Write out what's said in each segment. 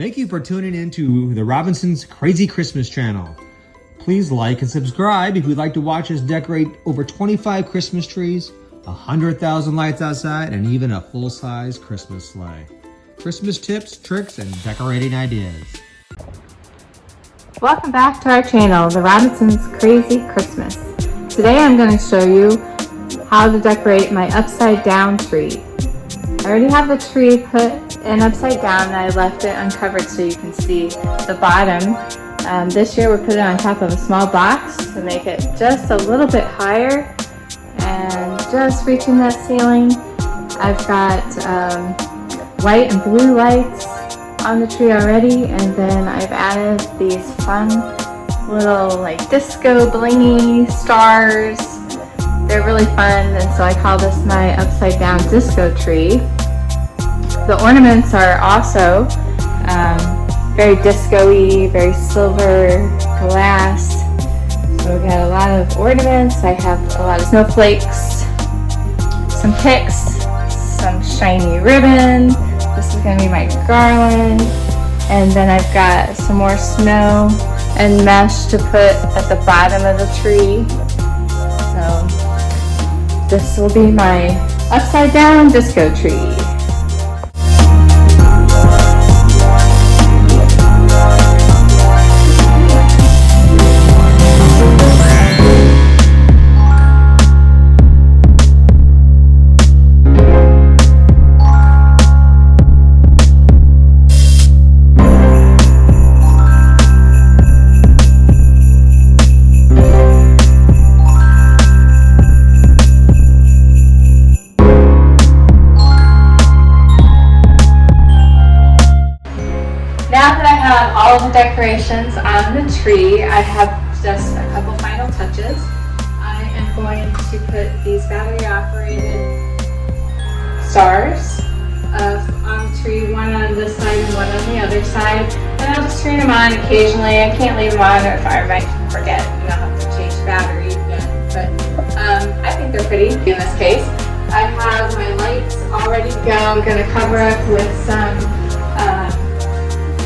Thank you for tuning in to the Robinsons Crazy Christmas channel. Please like and subscribe if you'd like to watch us decorate over 25 Christmas trees, 100,000 lights outside, and even a full-size Christmas sleigh. Christmas tips, tricks, and decorating ideas. Welcome back to our channel, the Robinsons Crazy Christmas. Today I'm going to show you how to decorate my upside down tree. I already have the tree put in upside down and I left it uncovered so you can see the bottom. This year we put it on top of a small box to make it just a little bit higher and just reaching that ceiling. I've got white and blue lights on the tree already, and then I've added these fun little like disco blingy stars. They're really fun, and so I call this my upside down disco tree. The ornaments are also very disco-y, very silver glass. So we got a lot of ornaments. I have a lot of snowflakes, some picks, some shiny ribbon. This is going to be my garland. And then I've got some more snow and mesh to put at the bottom of the tree. So this will be my upside down disco tree. Now that I have all of the decorations on the tree, I have just a couple final touches. I am going to put these battery operated stars on the tree, one on this side and one on the other side. And I'll just turn them on occasionally. I can't leave them on or if I might forget and I'll have to change the battery again. But I think they're pretty in this case. I have my lights all ready to go. I'm going to cover up with some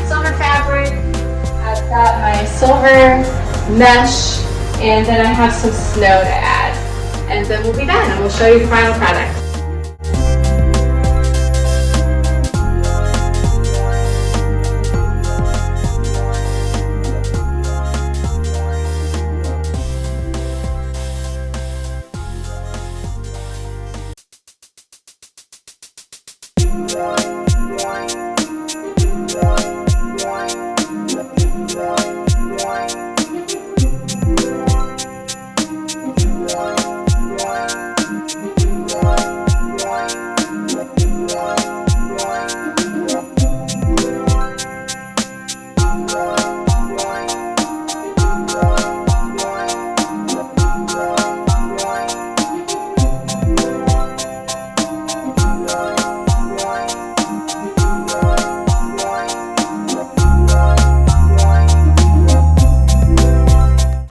silver fabric. I've got my silver mesh, and then I have some snow to add. And then we'll be done and we'll show you the final product.